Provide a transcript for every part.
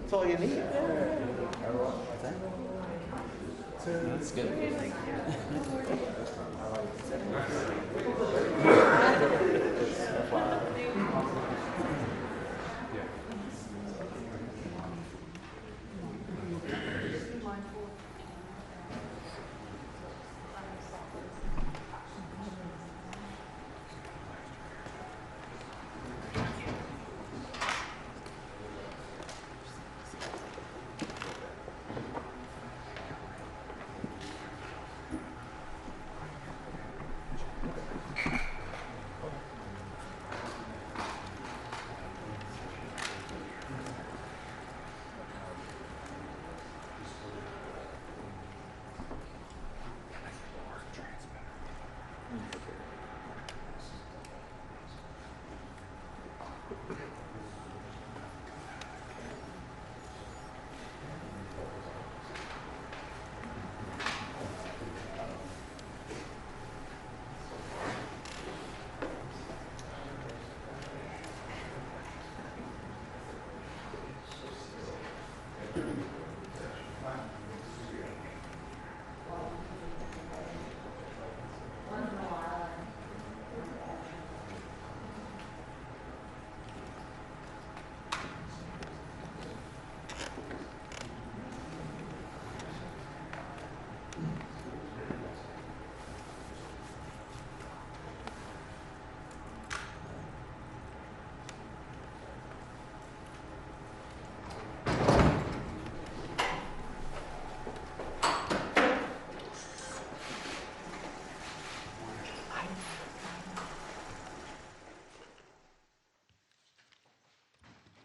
That's all you need. That's good.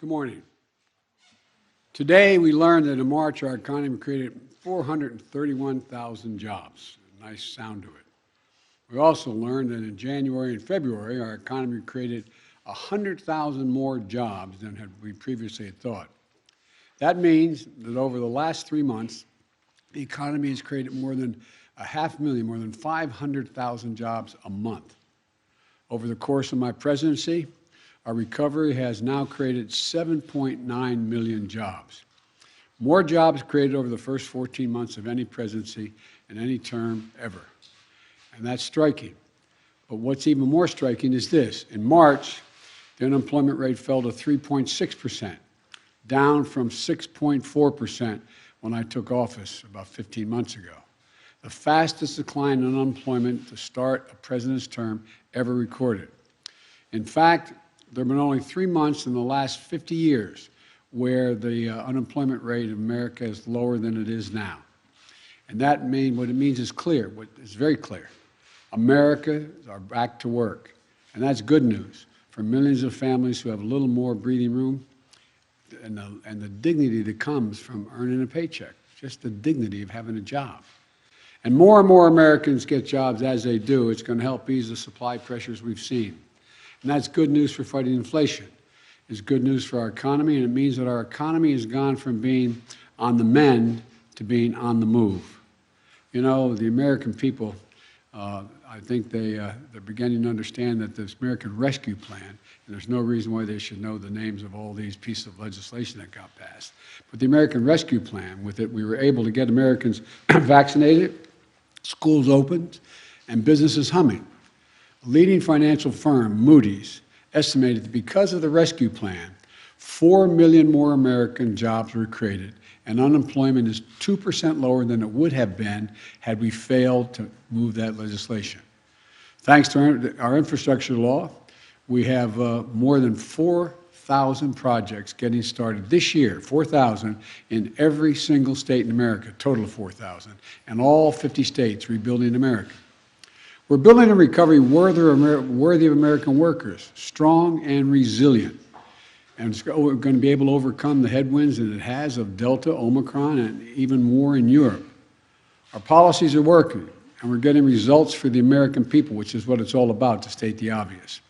Good morning. Today we learned that in March our economy created 431,000 jobs. A nice sound to it. We also learned that in January and February our economy created 100,000 more jobs than we previously had thought. That means that over the last 3 months the economy has created more than 500,000, more than 500,000 jobs a month. Over the course of my presidency, our recovery has now created 7.9 million jobs. More jobs created over the first 14 months of any presidency in any term ever. And that's striking. But what's even more striking is this. In March, the unemployment rate fell to 3.6%, down from 6.4% when I took office about 15 months ago. The fastest decline in unemployment to start a president's term ever recorded. In fact, there have been only 3 months in the last 50 years where the unemployment rate of America is lower than it is now. And what it means is clear, it's very clear. Americans are back to work. And that's good news for millions of families who have a little more breathing room and the dignity that comes from earning a paycheck, just the dignity of having a job. And more Americans get jobs as they do. It's going to help ease the supply pressures we've seen. And that's good news for fighting inflation. It's good news for our economy, and it means that our economy has gone from being on the mend to being on the move. You know, the American people, I think they're beginning to understand that this American Rescue Plan, and there's no reason why they should know the names of all these pieces of legislation that got passed. But the American Rescue Plan, with it, we were able to get Americans vaccinated, schools opened, and businesses humming. A leading financial firm, Moody's, estimated that because of the rescue plan, 4 million more American jobs were created, and unemployment is 2% lower than it would have been had we failed to move that legislation. Thanks to our infrastructure law, we have more than 4,000 projects getting started this year, 4,000 in every single state in America, total of 4,000, and all 50 states rebuilding America. We're building a recovery worthy of American workers, strong and resilient. And we're going to be able to overcome the headwinds that it has of Delta, Omicron, and even war in Europe. Our policies are working, and we're getting results for the American people, which is what it's all about, to state the obvious.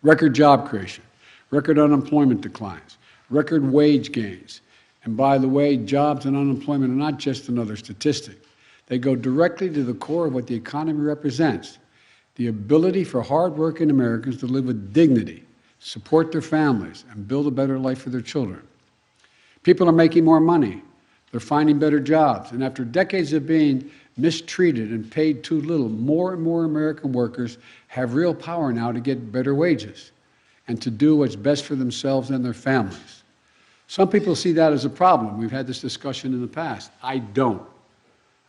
Record job creation, record unemployment declines, record wage gains. And by the way, jobs and unemployment are not just another statistic. They go directly to the core of what the economy represents, the ability for hardworking Americans to live with dignity, support their families, and build a better life for their children. People are making more money. They're finding better jobs. And after decades of being mistreated and paid too little, more and more American workers have real power now to get better wages and to do what's best for themselves and their families. Some people see that as a problem. We've had this discussion in the past. I don't.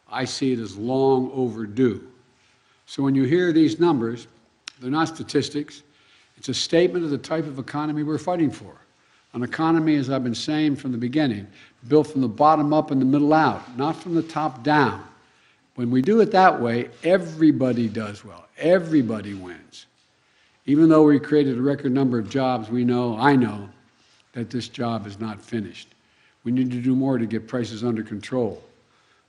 I see it as long overdue. So when you hear these numbers, they're not statistics. It's a statement of the type of economy we're fighting for. An economy, as I've been saying from the beginning, built from the bottom up and the middle out, not from the top down. When we do it that way, everybody does well. Everybody wins. Even though we created a record number of jobs, I know, that this job is not finished. We need to do more to get prices under control.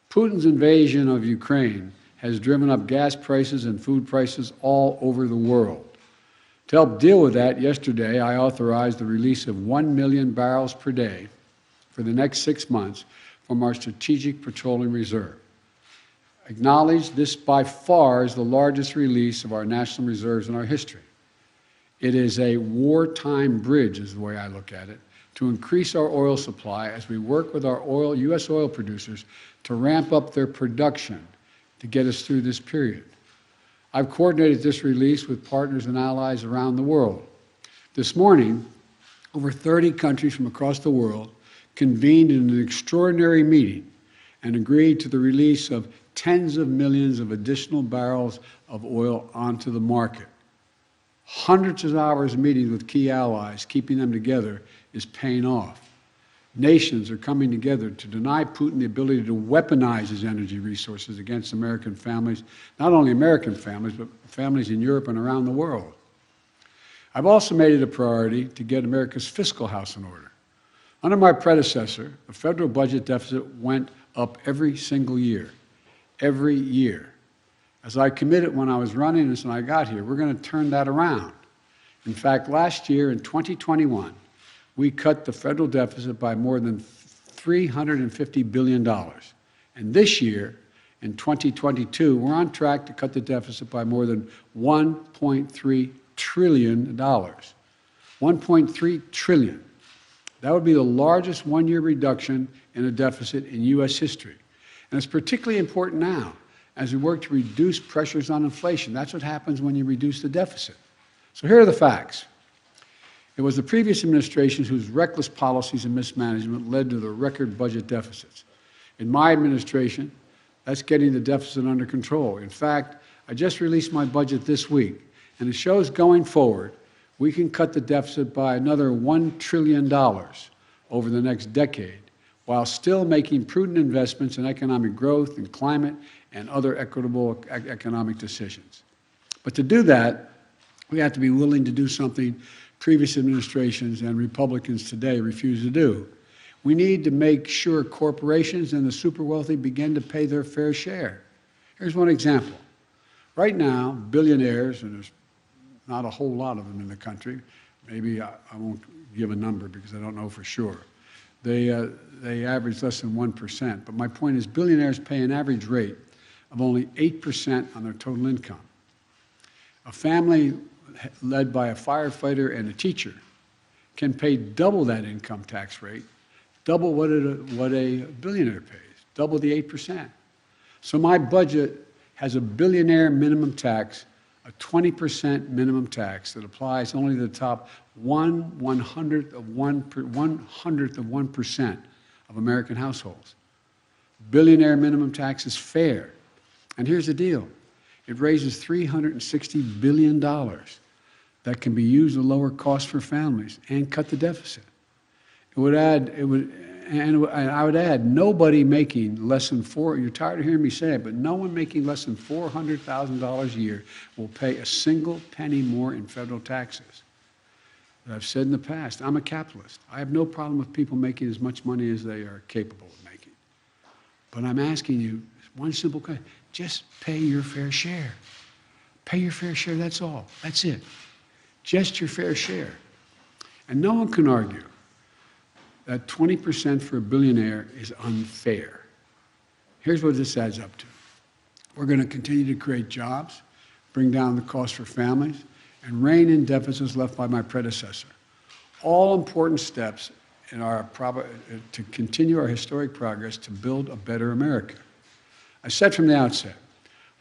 Putin's invasion of Ukraine has driven up gas prices and food prices all over the world. To help deal with that, yesterday I authorized the release of 1 million barrels per day for the next 6 months from our Strategic Petroleum Reserve. Acknowledge this by far is the largest release of our national reserves in our history. It is a wartime bridge, is the way I look at it, to increase our oil supply as we work with our U.S. oil producers to ramp up their production to get us through this period. I've coordinated this release with partners and allies around the world. This morning, over 30 countries from across the world convened in an extraordinary meeting and agreed to the release of tens of millions of additional barrels of oil onto the market. Hundreds of hours of meetings with key allies, keeping them together, is paying off. Nations are coming together to deny Putin the ability to weaponize his energy resources against American families, not only American families, but families in Europe and around the world. I've also made it a priority to get America's fiscal house in order. Under my predecessor, the federal budget deficit went up every single year, every year. As I committed when I was running this and I got here, we're going to turn that around. In fact, last year in 2021, we cut the federal deficit by more than $350 billion. And this year, in 2022, we're on track to cut the deficit by more than $1.3 trillion. $1.3 trillion. That would be the largest one-year reduction in a deficit in U.S. history. And it's particularly important now as we work to reduce pressures on inflation. That's what happens when you reduce the deficit. So here are the facts. It was the previous administrations whose reckless policies and mismanagement led to the record budget deficits. In my administration, that's getting the deficit under control. In fact, I just released my budget this week, and it shows going forward, we can cut the deficit by another $1 trillion over the next decade, while still making prudent investments in economic growth and climate and other equitable economic decisions. But to do that, we have to be willing to do something previous administrations and Republicans today refuse to do. We need to make sure corporations and the super wealthy begin to pay their fair share. Here's one example. Right now, billionaires, and there's not a whole lot of them in the country, maybe I won't give a number because I don't know for sure, they average less than 1%. But my point is billionaires pay an average rate of only 8% on their total income. A family led by a firefighter and a teacher can pay double that income tax rate, double what a billionaire pays, double the 8%. So my budget has a billionaire minimum tax, a 20% minimum tax that applies only to the top 1/100th of 1% of American households. Billionaire minimum tax is fair. And here's the deal. It raises $360 billion that can be used to lower costs for families and cut the deficit. I would add, nobody making less than you're tired of hearing me say it, but no one making less than $400,000 a year will pay a single penny more in federal taxes. As I've said in the past, I'm a capitalist. I have no problem with people making as much money as they are capable of making. But I'm asking you one simple question. Just pay your fair share. Pay your fair share, that's all. That's it. Just your fair share. And no one can argue that 20% for a billionaire is unfair. Here's what this adds up to. We're going to continue to create jobs, bring down the cost for families, and rein in deficits left by my predecessor. All important steps to continue our historic progress to build a better America. I said from the outset,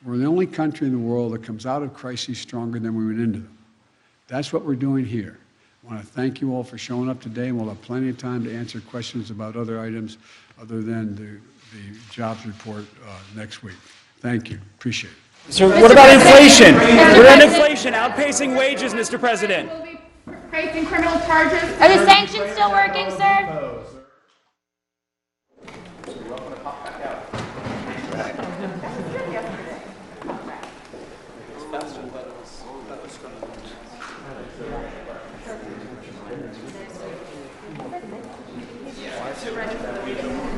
we're the only country in the world that comes out of crises stronger than we went into them. That's what we're doing here. I want to thank you all for showing up today, and we'll have plenty of time to answer questions about other items other than the jobs report next week. Thank you. Appreciate it. So what about inflation? What about inflation outpacing wages, Mr. President? Will be facing criminal charges. Are the sanctions still working, sir? Register.